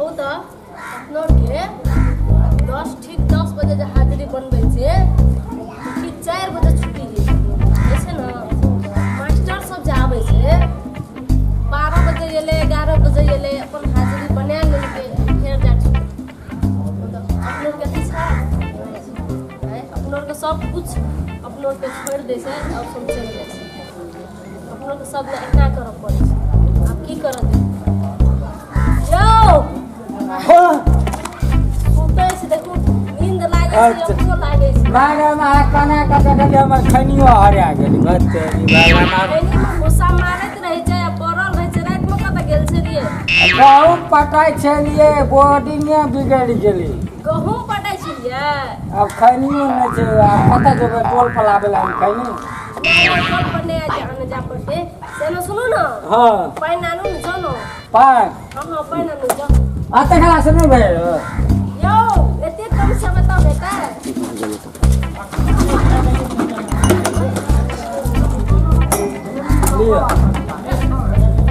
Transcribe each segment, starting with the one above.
तो अपनों के 10 बजे जे हाजिरी बनबै छै ठीक 4 बजे छुट्टी दै छै ऐसे ना मास्टर सब जे आबै छै 12 बजे एले 11 बजे एले अपन हाजिरी बना लेलकै फेर जा छुट्टी अपनों के अथी छै अपनों के सब कुछ अपनों के छोड़ दै छै और सब चल जाइ छै अपनों के सब एना करऽ पड़ै छै आब की करत यौ सुतै छै देखू नींद लागै छै अपनो लागै छै मैडम आ कने कते के हमर खनियो हरा गेल बच्चे खैनी में भूसा मारैत रहै छै पड़ल रहै छै रात में कतऽ गेल छलिए गहूँ पटाई छलिए बोर्डिंगे बिगड़ गेली गहूँ पटाई छलिए अब खनियो नै छै कतऽ जेबै टोल पलाबे ला खैनी टोल पर नै आने जा पड़ते से न सुनो न हां पाइन आनु न जानो पाइन हां पाइन आनु जा आते खला से नै भेल यौ एते कम से बताओ बेटा लियो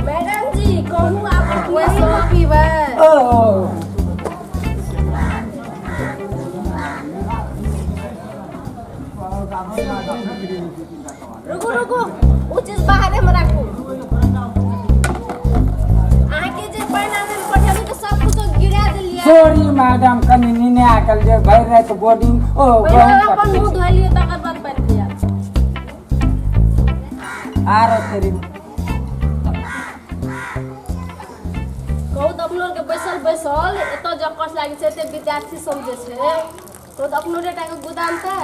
मैडम जी कहूँ आप वैसे पीबे ओ रुको वो चीज बाहर में राखू आहा के जे पाइन आने पठेली तो सब कुछ गिरा देलिए सॉरी मैडम कनी नीने आकल जे भर रात बोर्डिंग ओ पहले अपन मुंह धोइ लियो तकर बाद पाइन पिया आरो तेरी कहू तो अपनो के बैसल एतो जब कस लागे छै ते विद्यार्थी समझे छै तो अपनो रेटा के गोदाम छै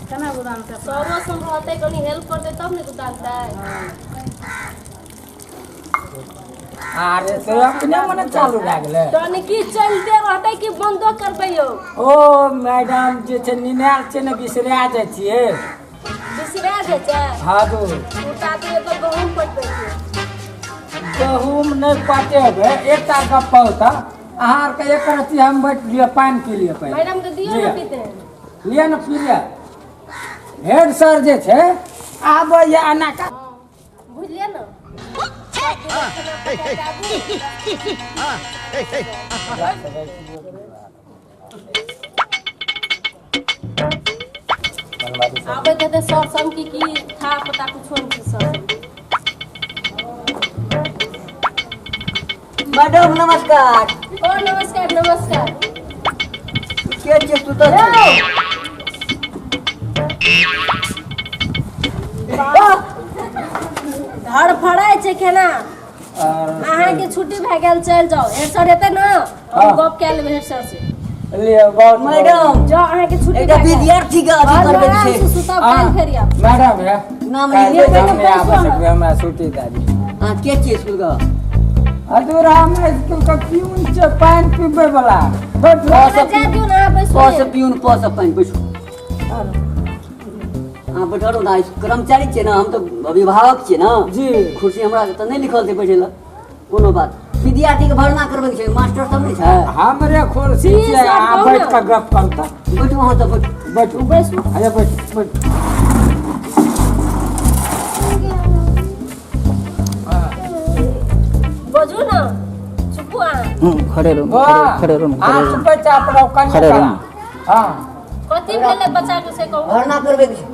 केना गोदाम छै सरो सब रहते कनी हेल्प करते तब ने गोदाम छै अरे तो अपने मने चालू भए गेलै तनी की चलते रहते कि बंदो करबै यौ ओ मैडम जे छै निनाल छै ने बिसरा जाइ छियै बिसरा जाइ छै हाँ दो उठा दिए तो गहूम पटबै छै गहूम नहीं पटेबे एकटा गप होता अहाँ के एक रत्ती हम बैठ लिए पानी पी लिए पानी मैडम के दियो ना पीते लिए ना पी लिया हेड सर जे छै आबै या अना का बुझलिए ना आबै ते सर सम की था पता कुछ नहीं सर मैडम नमस्कार ओ नमस्कार के छै तू तो धड़ फड़ाय छै केना अहाँ के छुट्टी भए गेल चल जाओ हेड सर एते ना हम गप के लेबे हेड सर से लिए बहुत मैडम जाओ अहाँ के छुट्टी एकटा विद्यार्थी के अथी करबे छै सुतब काल फेरिया मैडम है नाम काल्हि लिखिए तक नहीं आ सकबे हमरा छुट्टी दे दी हां के छै स्कूल का अधूरा हम स्कूल का प्यून छै पानी पीबे वाला बैठ जा दियो ना बैसो पस पियून पस पानी बैठो हां बैठो ना कर्मचारी छै ना हम तो अभिभावक छै ना जी खुशी हमरा त नहीं लिखल छै बैठे ला कोनो बात विद्यार्थी के भरना करबे छै मास्टर सब नहीं छै हमरे खुर्सी जी, छै सर, आ कहू बैठ ना। के गप करता बैठो हां तो बैठू बैसू अरे बैठ बजू ना चुपू आ खड़े रहो हां सुपै चाप रहो खड़े कन्या रहो। हां कथि भेले बच्चा के से कहू भरना करबे छै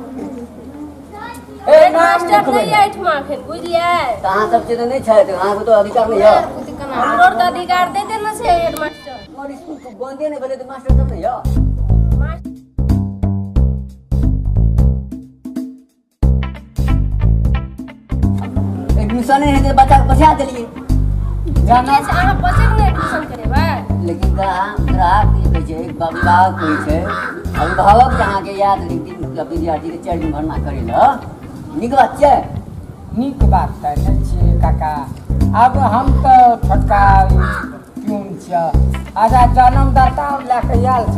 ए मास्टर नहीं आइठ में अखन बुझलिए कहां सब चीज नहीं छै तो अहाँ को तो अधिकार नहीं है हमरो के अधिकार दे देना छै हेड मास्टर और स्कूल को बंदे नहीं भेले तो मास्टर सब नहीं है एडमिशन नहीं है बच्चा को पछा देलिए जाना से अहाँ बच्चे के एडमिशन करेबे लेकिन ग्राहक कहै छै अभिभावक कहै छै अभिभावक जहाँ के याद दिन विद्यार्थी के 4 दिन भरना करे ल नीक बात छै नीक बात है नहीं छियै काका अब हम तो छोटका प्यून छियै आजा जन्मदाता लेके आयल छ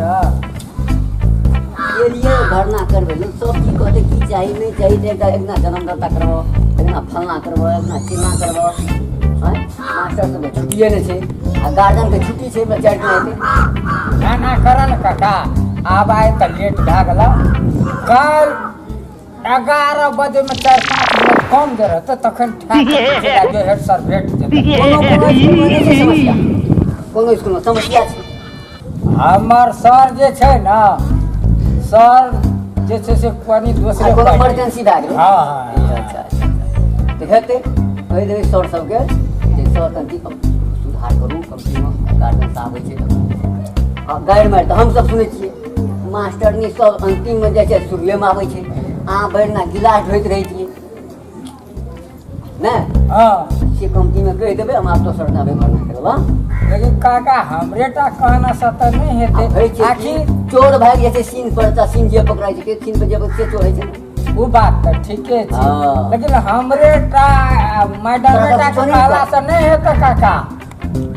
ये लिए भरना करबे लोग सब की कहते की चाहिए नहीं चाहिए एकना जन्मदाता करबो एकना फलना करबो एकना चिलना करबो मास्टर सब छुट्टिए नहीं छै आ गार्जियन के छुट्टी छै बच्चा के हेतै खाना करल काका आब आए तो लेट भए गेल कल 11 बजे में 4-5 मिनट कम दे रहते तखन ठाक हेड सर भेट जेतै कोनो स्कूल में नहीं छै समस्या कोनो स्कूल में समस्या छै? हमर सर जे छै ने, सर जे छै से कनी दोसरे कोनो पार्टी- इमरजेंसी भए गेलै? हाँ हाँ अच्छा अच्छा तऽ हेतै, कहि देबै सर सबके जे सर कनि सुधार करू, कम्पनीमे गार्जियन आबै छै तऽ गाड़ि मारि तऽ हमसब सुनै छियै मास्टरनी सब अन्तिममे जाइ छै शुरुएमे आबै छै, अहाँ भरि ना गिलास ढोइत रहै छियै नहि हाँ। से कंपनीमे कहि देबै हम आब दोसर नामे भरना करब। लेकिन काका हमरे टा कहना से तऽ नहीं हेतै। होइ छै कि आखिर चोर भागि जाइ छै सीन पर तऽ सीन जे पकड़ाइ छै के सीन पर जे से चोर होइ छै। वो बात तऽ ठीके छै, हाँ। लेकिन हमरे टा मैडम टा के कहला से नहीं हेतै काका।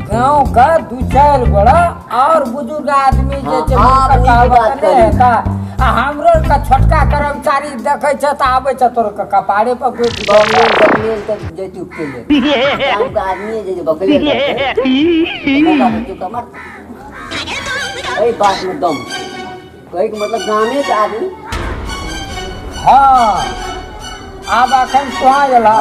गाँव का 2-4 गोड़ा और बुजुर्ग आदमी जे छै हाँ, हुनका नीक कहबा बात तऽ नहीं करी। हेतै। आ हमरो का छोटका कर्मचारी देखै छै तऽ आबै छै तोर के कपारे पर बैठ बकलेल बकलेल तऽ जैतू के ले काम का आदमी जे बकलेल मौका पर चुका मार एई बात में दम कहे के मतलब गाने के आदमी। हाँ आब अखन तुहा गेला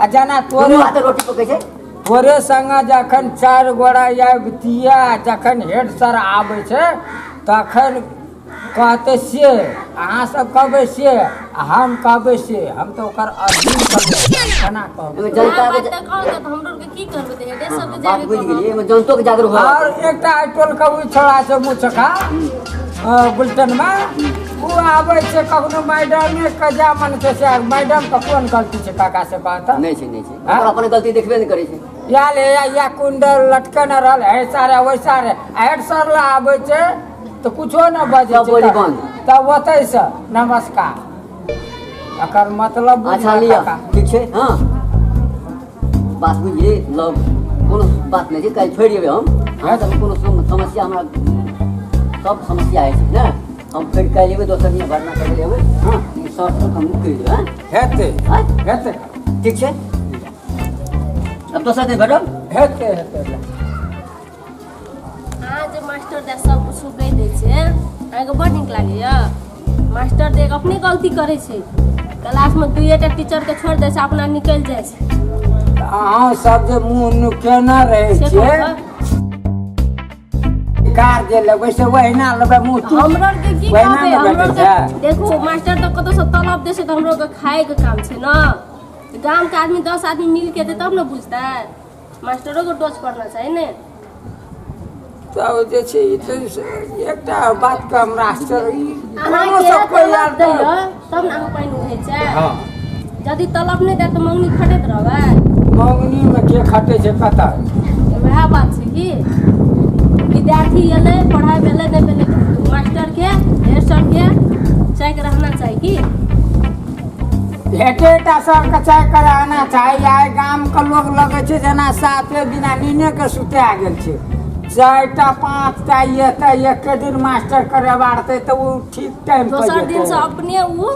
आ जना तोरे तोरे हाथ रोटी पकै छै। तोरे संग जखन 4 गोड़ा या बितिया जखन हेड सर आबै छै तखन कहते से अहाँ सब कहबै से आ हम कहबै से, हम तो ओकर अधीन करबै केना कहबै। एमे जनता बात के तऽ कहू तऽ हमरो के की करबै तऽ हेडे सब बात जाके बुझ कहब। गेलिए एमे जनतो के जागरूक हो और एकटा टोल के उ छोड़ा छै मुछका बुलेटिन में वो आबै छै कखनो मैडम के जा मन छै से मैडम के कोन गलती छै काका से कहता नहीं छै हाँ? ओकर अपन गलती देखबे नहीं करे छै। या ले या कुंडल लटकन रहल ऐसा रे वैसा रे हेड सर ला आबै छै तो कुछो न बजे सब बोली बंद। तब ओतै से नमस्कार एकर मतलब बुझ अच्छा लिया ठीक छै। हाँ बात बुझिए लव कोनो बात नहीं छै, कल छोड़ देबै हम। हाँ सब कोनो समस्या हमरा सब समस्या है ना हम फिर कह लेबै दोसर दिन भरना कर लेबै। हाँ ई शॉर्ट हम कहि देबै। हाँ हेतै हाँ? हेतै ठीक छै अब दोसर दिन भेटब। हेतै हेतै अहाँ जे मास्टर दे सब कुछ कहि दै छै अहाँके बड़ नीक लागैया। मास्टर दे अपने गलती करै छै, क्लास में 2-टा टीचर के छोड़ दै छै अपना निकलि जाइ छै। अहाँ सब जे मुँह नुकेना रहै से छियै कहबै कार जे लेबै से वहिना लेबै मुँह तू हमरो के की वहिना कहबै, लेबै हमरो छै। के देखू मास्टर तऽ कतौ से तलब दै छै तऽ हमरो के खाए के काम छै ना। गांव के आदमी 10 आदमी मिल के दे तब न बुझतै। मास्टरो के डोज पड़ना चाही ने। तब जे छै ई तऽ एकटा बात के हमरा आश्चर्य अहाँ कोनो के सब कोई तलब याद दैया तब न अहाँ पानि उठै छै। हाँ यदि तलब नहीं दे तो मंगनी खटैत रहबै। मौगनी में के खटे छै पता वएह बात छै कि विद्यार्थी एलै पढ़ाई भेलै नहीं भेलै मास्टर के हेड सर के चेक रहना चाहिए कि एकेटा सर के चाय कराना चाही। आइ गाम के लोग लगे छै जेना साफे बिना नीने के सुता गेल छै। 4टा 5टा एक दिन मास्टर करे बाड़ते तो वो ठीक टाइम पर दोसर दिन से जेतै। अपने उ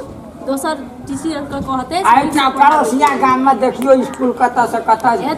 दोसर टीचर के कहते आइ पड़ोसिया गाम में देखियो स्कूल कतऽ से कतऽ हेतै